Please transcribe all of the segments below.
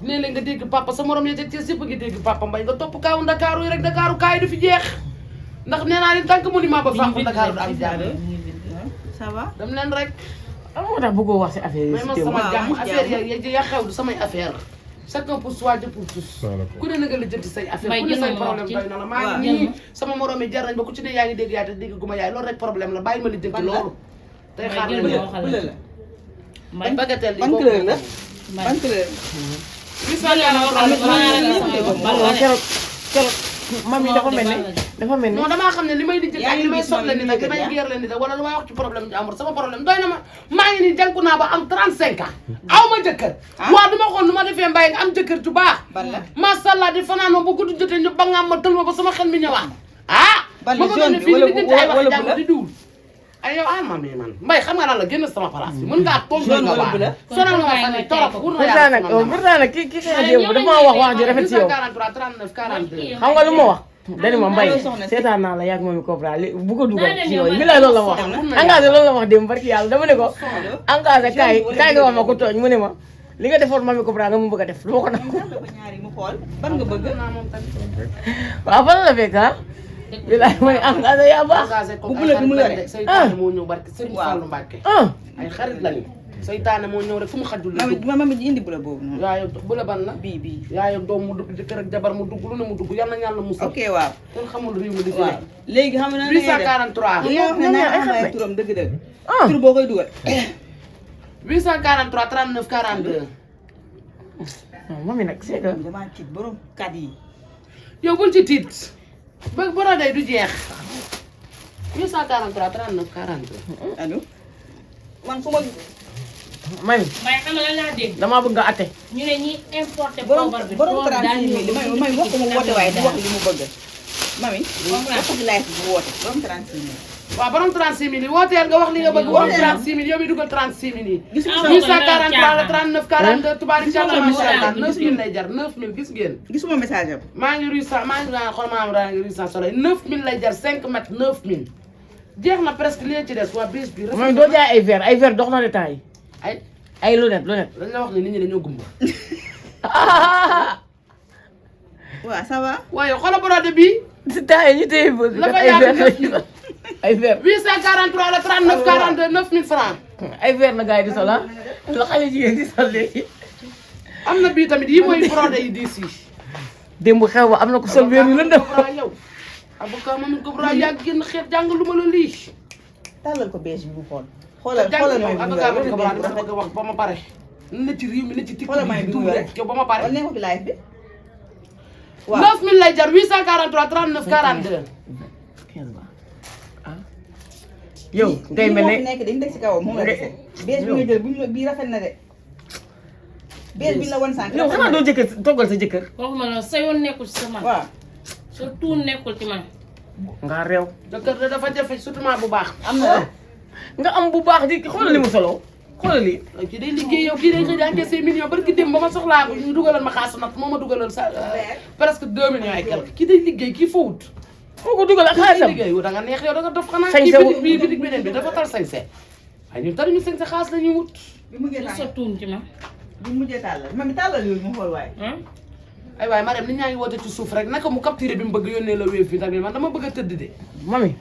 léeg-léeg nga dégg papa sa morom ya ca Thiès yëpp a ngi dégg papa Mbaye nga topp kaawu Ndakaaru yi rek Ndakaaru kaay du fi jeex ndax nee naa leen tant que monument ba fàq Ndakaaru du am jàmm ça va. dem leen rek am moo tax bëggoo wax si affaire yi mais man sama jàmm affaire ya xew du samay affaire chacun pour soi Dieu pour tous ku ne na nga lijjanti say affaire ku ne say problème doy na la maa ngi nii sama morom yi jar nañ ba ku ci ne yaa ngi dégg yaay te dégg guma yaay loolu rek problème la bàyyi ma lijjanti loolu tey xaar la bañ bagatelle ban couleur la ban couleur keroog mam yi dafa mel ni non damaa xam ne li may lijjanti ak li may sotle ni nag li may geer leen ni nag wala lu may wax ci problème ji amul sama problème doy na ma maa ngi nii jànku naa ba am 35 ans aw ma jëkkër waaw du ma xool nu ma defee mbay nga am jëkkër ju baax masàllaa di fanaanoo ba guddi jotee ñu ba nga am ma tël ma ba sama xel mi ñëwaat ma bëgg ne fii di lijjanti ay wax jàmm di duul ay yow ma mi man mbay xam nga lan la génn sama place bi mën ngaa toog nga waa sonal nga ma fan yi torop wur na yàlla pourtant nag ki xëy démb dafa wax wax ju rafet si yow 43 39 42 xam nga lu ma wax dani ma mbay seetaan naa la yàgg moom i Cobra li bu ko dugal ci yooyu bi la loolu la ma wax engagé loolu la ma wax démb barki yàlla dama ne ko engagé kaay nga wax ma ko tooñ mu ne ma li nga defoon mami Cobra nga mu bëgg a def du ma ko nangu ban nga bëgg waaw fan la fekk bilaay ma ne engagé yaa baax bu bula bi mu yore seytaane moo ñëw barki Sëriñ Fallu Mbàkke ay xarit lañu seytaane moo ñëw rek fu mu xajul la dugg mama ji indi bula boobu noonu yaayo bula ban la bii yaayo doom mu dugg jëkkër ak jabar mu dugg lu ne mu dugg yal na ñàlla musal ok waaw kenn xamul réew mi di fi nekk léegi xam na 843 yow na naa ay turam dëgg-dëgg tur boo koy dugal 843 39 42 mami nag c'est que damaa tiit borom kat yi yow bul ci tiit ba boro day du jeex 843 39 42 allo man su ma mami may xam nga lan laa dégg damaa bëgg nga atte ñu ne ñi importé borom poobar bi borom 36 000 may wax ko mu woote waaye du wax li mu bëgg mami wax ko ci live bu woote borom 36 000 waaw borom 36 000 yi wooteel nga wax li nga bëgg borom 36 000 yow mi dugal 36 000 yi gis nga 843 la 39 42 tubaari jàll macha allah 9000 lay jar 9000 gis ngeen gisuma message am maa ngi rue sa maa ngi naan xool maa ngi rue sa soleil 9000 lay jar 5 mètres 9000 jeex na presque li ci des waa bés bi mami doo jaay ay verre dox na de temps yi ay lunette dañ la wax ne nit ñi dañoo gumba waaw ça va waaye xoolal borode bi si temps yi ñu téye bës la fa yaatu ay verre 843 la 39 42 9000 francs ay verre na gars yi di sol la xale jigéen di sol léegi am na bii tamit yi mooy borode yi diis yi démb xew ba am na ko sol verre yu lëndëm yow avocat Mamy Cobra yaa génn xeet jàng lu ma la lii tàllal ko bees bi bu xool xoolal avocat Mamy Cobra dama bëgg a wax ba ma pare na ci réew mi na ci tiktok bi tuub rek yow ba ma pare wala ne ko ci live bi waaw 9000 lay jar 843 39 42 yow ngay mel ne nekk dañu teg ci kawam moom la dese bees bi nga jël buñu bii rafet na de bees bi la wan sànq yow xanaa doo jëkkër toggal sa jëkkër waxuma la sa yoon nekkul ci sa man waaw sa tuun nekkul ci man nga réew jëkkër da dafa jafe surtout bu baax am na nga am bu baax di xoolal li mu solo xoolal lii kii day liggéey yow kii day xëy di encaissé millions barki dem ba ma soxlaa ko ñu dugalal ma xaalis nag moo ma dugalal sa presque 2 millions et quelque kii day liggéey kii fawut foo ko dugal ak xaalisam liggéey da nga neex yow da nga dof xanaa sañse kii bitig beneen bi dafa tal sañse waaye ñun taruñu sañse xaalis la ñuy wut bi mujjee sa tuun ci man bi mujjee tàllal mami tàllal yooyu mu xool waaye ay waaye Marème nit ñaa ngi woote ci suuf rek naka mu capturé bi mu bëgg yónnee la wéef bi tamit man dama bëgg a tëdd de mami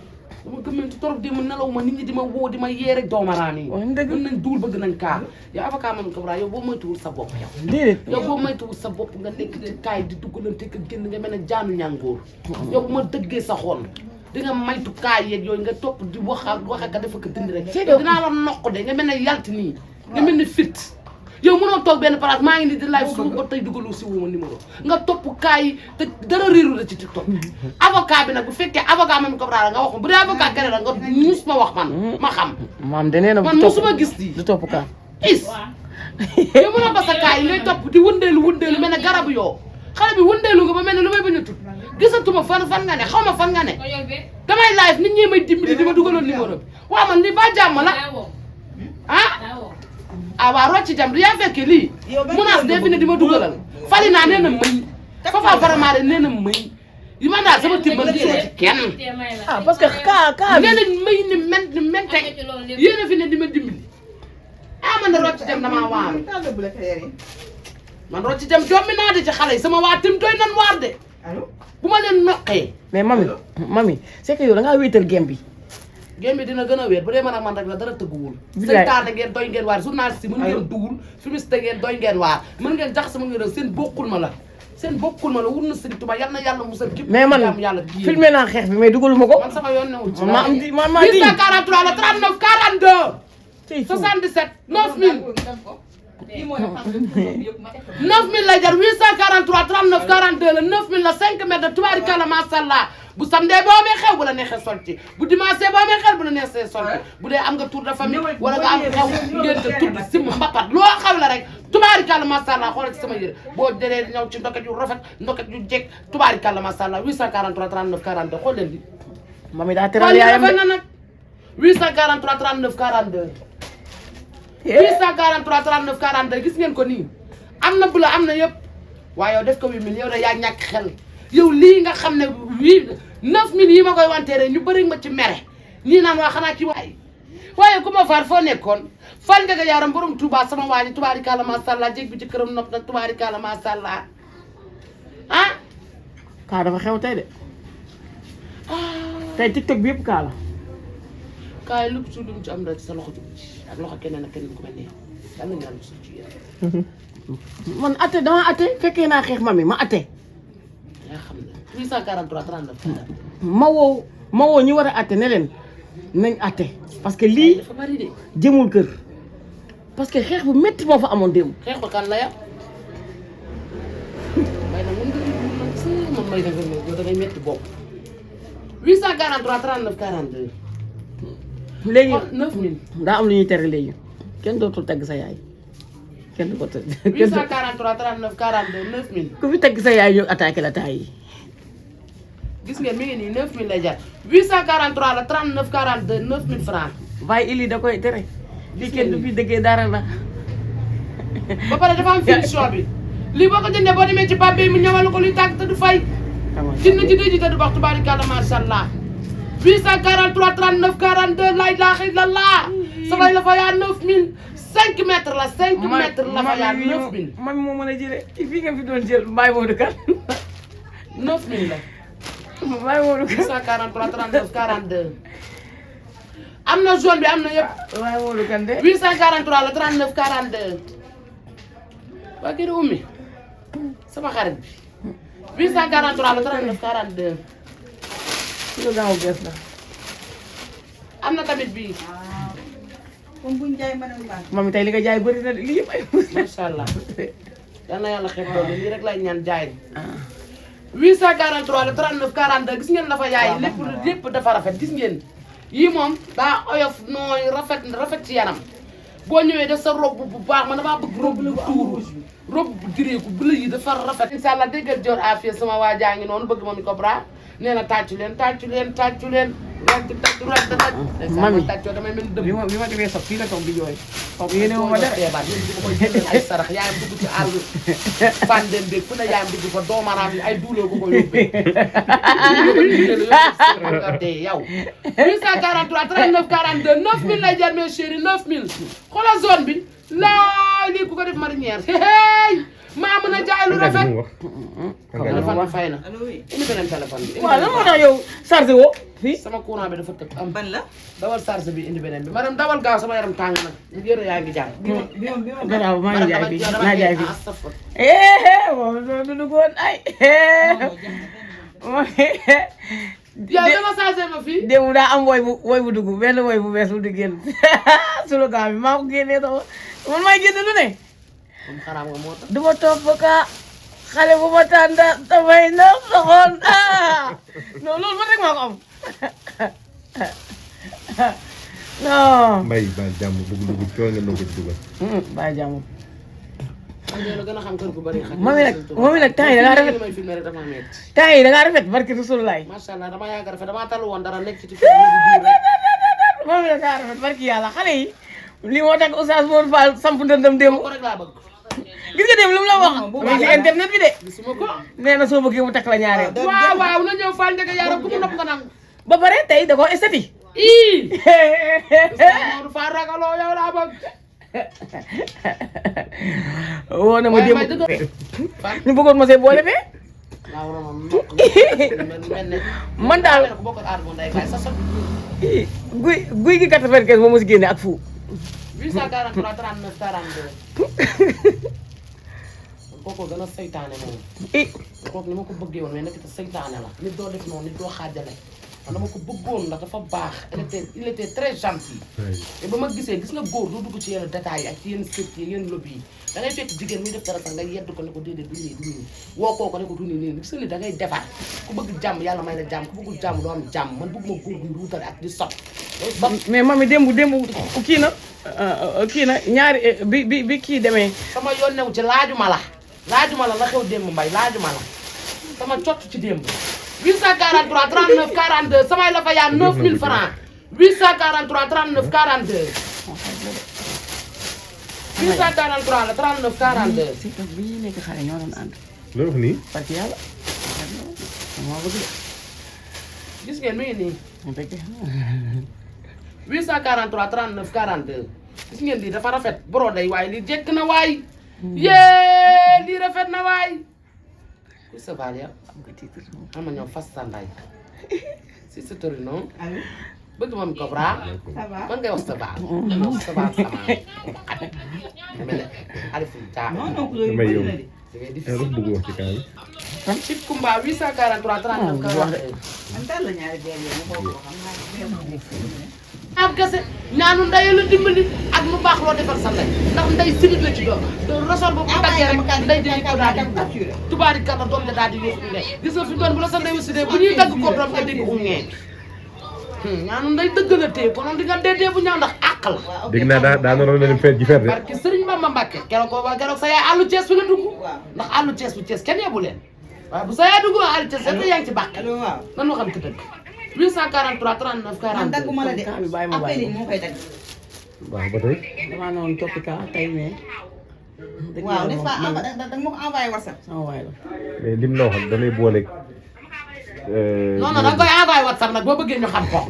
dama gëmmanti torop di mu nelaw ma nit ñi di ma woo di ma yee rek doomaraan yi dëgg mën nañ duul bëgg nañ kaa yow avocat Mamy Cobra yow boo moytuwul sa bopp yow déedéet yow boo moytuwul sa bopp nga nekk ci kaay di duggalante ak génn nga mel ne jaanu ñàngoor yow bu ma dëggee sa xol di nga maytu kaay yeeg yooyu nga topp di wax ak dafa ko dindi rek dinaa la noq de nga mel ne yalt nii nga mel ne fit yow mënoo toog benn place maa ngi ni di live suba ba tey dugalu si wuma numéro nga topp kaay yi te dara réeru la ci TikTok avocat bi nag bu fekkee avocat Mamy Cobra la nga wax ma bu dee avocat keneen la nga mus ma wax man ma xam maam de nee na man musuma gis lii du topp kaa is yow mënoo ba sa kaay yi ngay topp di wëndeelu mel ne garabu yoo xale bi wëndeelu nga ba mel ne lu may bañ a tudd gisatuma fan nga ne xaw ma fan nga ne damay live nit ñi may dimbali di ma dugaloon numéro bi waaw man li ba jàmm la ah waa rocci jam du yaa fekke lii munaas dee fi ne di ma dugalal fali naa nee na mëy fafa faramaare nee na mëy yi man daal sama tibb man gisoo ci kenn ah parce que kaa bi nee nañ mëy ni mente yéen a fi ne di ma dimbali ah man na rocci jam damaa waaru tàllal bu la xeer yi man rocci dem jommi naa di ci xale yi sama waa tim doy nan waar de allo bu ma leen noqee mais mami c'est que yow da ngaa wéetal gem bi. gém bi dina gën a wéet bu dee man ak man rek la dara tëgguwul bilaay seytaane ngeen doy ngeen waar journaliste yi mën ngeen duwul fumiste ngeen doy ngeen waar mën ngeen jax sama ngeen seen bokkul ma la wur na sëñ Tuubaa yal na yàlla musal képp mais man yàlla filmé naa xeex bi mais dugaluma ko. man sama yoon newul ci ma am di ma ma di 843 la 39 42 77 9000 9000 lay jar 843 39 42 la 9000 la 5 mètres de tubaarikàlla masàllaa bu samedi boo amee xew bu la neexee solti bu dimanche boo amee xew bu la neexee solti bu dee am nga tour de famille wala nga am xew ngénte tudd sim mbapat loo xew la rek tubaarikàlla masàllaa xoolal ci sama yére boo deree ñëw ci ndoket yu rafet ndoket yu jekk tubaarikàlla masàllaa 843 39 42 xool leen di mami daa teral yaayam de na nag 843 39 42 843 39 42 gis ngeen ko nii am na bula am na yëpp waaye yow def ko 8000 yow da yaa ñàkk xel yow lii nga xam ne 9000 yi ma koy wanteere ñu bëri ma ci mere ñii naan waa xanaa ci waaye ku ma faar foo nekkoon fal nga yaaram borom Touba sama waa ji tubaarikàlla masàllaa jéeg bi ci këram nopp nag tubaarikàlla masàllaa ah kaa dafa xew tey de tey TikTok bi yëpp kaa la kaay lu ci lu ci am rek sa loxo ci ak loxo keneen ak keneen ku mel ne yàlla ñu yàlla suuf ci yéen man atte dama atte fekkee naa xeex mami ma atte yaa xam ne 843 39 ma woo ñi war a atte ne leen nañ atte parce que lii dafa bari de jëmul kër parce que xeex bu métti moo fa amoon démb. xeex ba kan la ya may na mën nga man si man may na yow da ngay métti bopp 843 39 42 léegi 9000 daa am lu ñuy tere léegi kenn dootul tagg sa yaay kenn du ko tagg 843 39 42 9000 ku fi tagg sa yaay ñu attaqué la taay yi. gis ngeen mi ngi nii 9000 lay jar 843 la 39 42 9000 francs waaye ili da koy tere lii kenn du fi dëggee dara la. ba pare dafa am finition bi lii boo ko jëndee boo demee ci Pape mu ñëwal ko luy tàgg te du fay jënd ci dëj te du wax tubaarikàlla macha allah 843 39 42 la ilaha illallah samay la fa yaa 9000 5 mètres la 5 mètres la fa yaa 9000 man moo mën a jëlee fii nga fi doon jël Mbaye Modou Kane 9000 la Mbaye Modou Kane 843 39 42 am na jaune bi am na yëpp Mbaye Modou Kane de 843 la 39 42 waa kii di ummi sama xarit bi 843 la 39 42 kilo gaaw bees la am na tamit bii comme buñ jaay mën a baax. mami tey li nga jaay bëri na de lii yëpp ay macha allah yal na yàlla xeeb loolu lii rek lay ñaan jaay 843 la 39 42 gis ngeen dafa yaay lépp dafa rafet gis ngeen yii moom daa oyof nooy rafet ci yaram boo ñëwee def sa robe bu baax man damaa bëgg robe bu tuuru robe bu direeku bleu yi dafa rafet incha allah déggal Dior Afia sama waa jaa ngi noonu bëgg Mamy Cobra nee na tàccu leen Mamy tàccoo damay mel ni dëgg bi ma demee sox fii la toog di jooy kooku yéene ma dara feebar yéen di koy jëndal ay sarax yaayam dugg ci àll fandeen beeg fu ne yaayam dugg fa doomaraam yi ay duuloo ko ko yóbbee dee yow 843 39 42 9000 lay jar mes chéris 9000 xoolal zone bi laay lii ku ko def marinière hey maa mën a jaay lu rafet téléphone bi fay na allo oui. indi beneen téléphone bi waaw lan moo tax yow chargé woo fii sama courant bi dafa tëb am ban la. dawal charge bi indi beneen bi madame dawal gaaw sama yaram tàng nag yéen yaa ngi jàng gannaaw maa ngi jaay fii naa jaay fii moom du duggoon ay yow dama changé ma fii démb daa am woy bu dugg benn woy bu bees bu di génn slogan bi maa ko génnee sama man maay génn lu ne moom xaraam nga moo tax du ma topp ka xale bu ma tànda damay na soxoon non loolu man rek maa ko am non mbay ba jàmm bëgg dugg coono nga doog a dugal. bàyyi jàmm man de la gën a xam kër gu bëri xaj mami nag temps yi da ngaa rafet may filmé rek dafa metti temps yi da ngaa rafet barki Rasulullaay macha allah dama yàgg rafet dama talu woon dara nekk ci film di biir rek mami nag daa rafet barki yàlla xale yi lii moo tax Oustaz Mor Fall samp ndëndam démb ko rek laa bëgg gis nga démb lu mu la wax mi ngi ci internet bi de gisuma ko nee na soo bëggee mu takk la ñaareel waaw waaw na ñëw Fall Ndiaga yaram ku mu nopp nga nangu ba pare tey da koo esthétique ii Oustaz Modou Fall ragaloo yow laa bëgg woo na ma waaye démb may dëgg ñu bëggoon ma see boole fee waaw waroon na nokk mel ne man daal ko bokk aar bu ndey kaay sa sot guy gi 95 moom mos génne ak fu 843 39 42 kooku gën a seytaane moom kooku ni ma ko bëggee woon mais nekk te seytaane la nit doo def noonu nit doo xaajale man dama ko bëggoon ndax dafa baax il était très gentil te ba ma gisee gis nga góor doo dugg ci yenn détails yi ak ci yenn script yi yenn lobby yi da ngay fekk jigéen muy def dara sax nga yedd ko ne ko déedéet du nii du nii woo koo ko ne ko du nii gis nga ni da ngay defar ku bëgg jàmm yàlla may la jàmm ku bëggul jàmm doo am jàmm man bëgguma góor guy ruutale ak di sot mais mami démb kii na ñaari bi kii demee sama yoon newu ci laajuma la la xew démb mbay laajuma la sama cott ci démb 843 39 42 samay la fa yaa 9000 francs 843 39 42 843 la 39 42 si toog bi ñuy nekk xale ñoo doon ànd loolu wax nii. parce que yàlla moo bëgg de gis ngeen mi ngi nii mu bëgg 843 39 42 gis ngeen lii dafa rafet brodé waaye lii jekk na waay yee lii rafet na waay ku sa baal ya am nga titre am na ñoom fas sanday si sa tori non bëgg moom Cobra man ngay wax sa baal sa baal sama dama ne Aliou Dia damay yow da ngay di dafa bëgg wax ci kaa bi. ci Kumba 843 39 42 man daal la ñaari benn yoon mu bokk ko xam naa am kese ñaanu ndey la dimbali ak lu baax loo defal sa ndey ndax ndey sigit la ci doom resor boobu bu daggee rek ndey dinañ ko daal di tubaari kàlla doom ja daal di yóbbu ndey gis nga fi doon bu la sa ndey aussi de bu ñuy dagg ko doom nga dégg ngeen ñaanu ndey dëgg la téye konoon di nga dee bu ñaaw ndax àq la dégg naa daa naroon na dem feet ji fer de. parce que Sëriñ Bamba Mbàkke keroog sa yaay àllu Cees fi la dugg ndax àllu Cees bu Cees kenn yebu leen waaye bu sa yaay dugg àllu Cees rek yaa ngi ci bàq waaw nan loo xam ci dëgg 843 39 man 42 dagguma la de kaa bi bàyyi ma appel yi bàyyi moo koy dagg waaw ba tey. damaa noonu toppi kaa tey mais waaw des fois da nga ma ko envoyé WhatsApp sama waay la mais lim la wax da lay booleeg. non non da nga koy envoyé WhatsApp nag boo bëggee ñu xam ko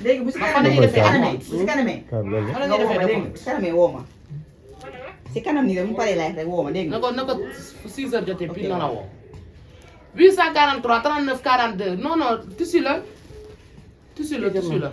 léegi bu si fan la ñuy defee kanamee bu si kanamee kaa bi loolu la. fan la ñuy defee dégg si kanamee woo ma si kanam nii de bu paree laaj rek woo ma dégg nga na ko 6 heures jotee puis na la woo 843 39 42 non non tissu la tissu la